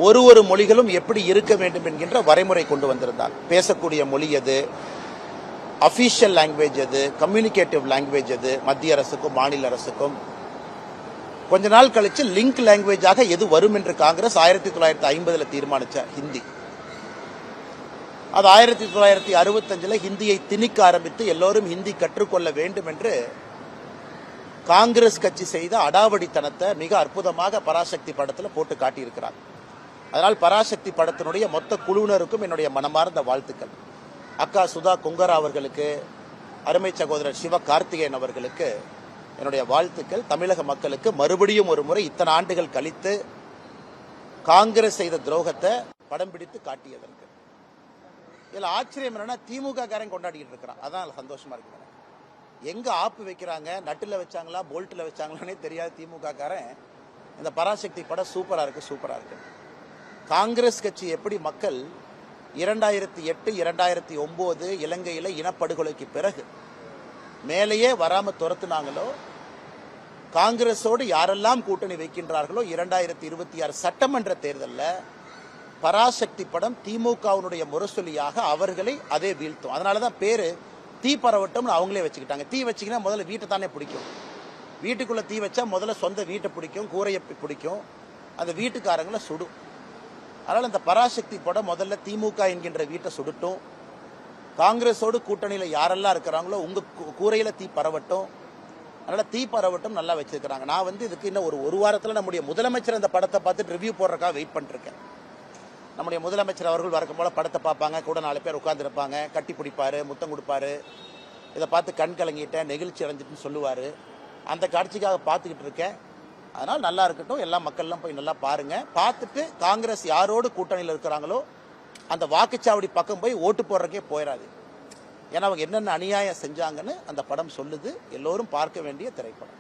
ஒரு மொழிகளும் எப்படி இருக்க வேண்டும் என்கின்ற வரைமுறை கொண்டு வந்திருந்தார். பேசக்கூடிய மொழி எது, அபிஷியல் லாங்குவேஜ் எது, கம்யூனிகேட்டிவ் லாங்குவேஜ் எது, மத்திய அரசுக்கும் மாநில அரசுக்கும். கொஞ்ச நாள் கழிச்சு லிங்க் லாங்குவேஜாக எது வரும் என்று காங்கிரஸ் 1950 தீர்மானிச்ச ஹிந்தி. அது 1965 ஹிந்தியை திணிக்க ஆரம்பித்து எல்லோரும் ஹிந்தி கற்றுக்கொள்ள வேண்டும் என்று காங்கிரஸ் கட்சி செய்த அடாவடித்தனத்தை மிக அற்புதமாக பராசக்தி படத்தில் போட்டு காட்டியிருக்கிறார். அதனால் பராசக்தி படத்தினுடைய மொத்த குழுவினருக்கும் என்னுடைய மனமார்ந்த வாழ்த்துக்கள். அக்கா சுதா கொங்கரா அவர்களுக்கு, அருமை சகோதரர் சிவ கார்த்திகேயன் அவர்களுக்கு என்னுடைய வாழ்த்துக்கள். தமிழக மக்களுக்கு மறுபடியும் ஒரு முறை இத்தனை ஆண்டுகள் கழித்து காங்கிரஸ் செய்த துரோகத்தை படம் பிடித்து காட்டியதற்கு. இதுல ஆச்சரியம் என்னன்னா, திமுக காரன் கொண்டாடிட்டு இருக்கிறான். அதான் சந்தோஷமா இருக்கு. எங்க ஆப்பு வைக்கிறாங்க, நட்டுல வச்சாங்களா போல்ட்ல வச்சாங்களானே தெரியாது திமுக காரன். இந்த பராசக்தி படம் சூப்பரா இருக்கு. காங்கிரஸ் கட்சி எப்படி மக்கள் 2008 2009 இலங்கையில இனப்படுகொலைக்கு பிறகு மேலேயே வராம துரத்துனாங்களோ, காங்கிரஸோடு யாரெல்லாம் கூட்டணி வைக்கின்றார்களோ 2026 சட்டமன்ற தேர்தலில் பராசக்தி படம் திமுகவினுடைய முரசொலியாக அவர்களை அதே வீழ்த்தும். அதனாலதான் பேரு தீ பரவட்டம்னு அவங்களே வச்சுக்கிட்டாங்க. தீ வச்சிங்கன்னா முதல்ல வீட்டை தானே பிடிக்கும். வீட்டுக்குள்ள தீ வச்சா முதல்ல சொந்த வீட்டை பிடிக்கும், கூரையை பிடிக்கும், அந்த வீட்டுக்காரங்களை சுடும். அதனால இந்த பராசக்தி படம் முதல்ல திமுக என்கின்ற வீட்டை சுடட்டும். காங்கிரஸோடு கூட்டணியில யாரெல்லாம் இருக்கிறாங்களோ உங்க கூரையில தீ பரவட்டும். அதனால தீ பரவட்டும் நல்லா வச்சிருக்கிறாங்க. நான் இதுக்கு இன்னும் ஒரு வாரத்தில் நம்முடைய முதலமைச்சர் இந்த படத்தை பார்த்துட்டு ரிவ்யூ போடுறதுக்காக வெயிட் பண்ணிருக்கேன். நம்முடைய முதலமைச்சர் அவர்கள் வழக்கம் போல படத்தை பார்ப்பாங்க, கூட 4 பேர் உட்கார்ந்து இருப்பாங்க, கட்டி பிடிப்பாரு, முத்தம் கொடுப்பாரு, இதை பார்த்து கண் கலங்கிட்டேன், நெகிழ்ச்சி அடைஞ்சிட்டுன்னு சொல்லுவாரு. அந்த காட்சிக்காக பார்த்துக்கிட்டு இருக்கேன். அதனால நல்லா இருக்கட்டும், எல்லா மக்கள்லாம் போய் நல்லா பாருங்க. பார்த்துட்டு காங்கிரஸ் யாரோடு கூட்டணியில் இருக்கிறாங்களோ அந்த வாக்குச்சாவடி பக்கம் போய் ஓட்டு போடுறக்கே போயிடாது. ஏன்னா அவங்க என்னென்ன அநியாயம் செஞ்சாங்கன்னு அந்த படம் சொல்லுது. எல்லோரும் பார்க்க வேண்டிய திரைப்படம்.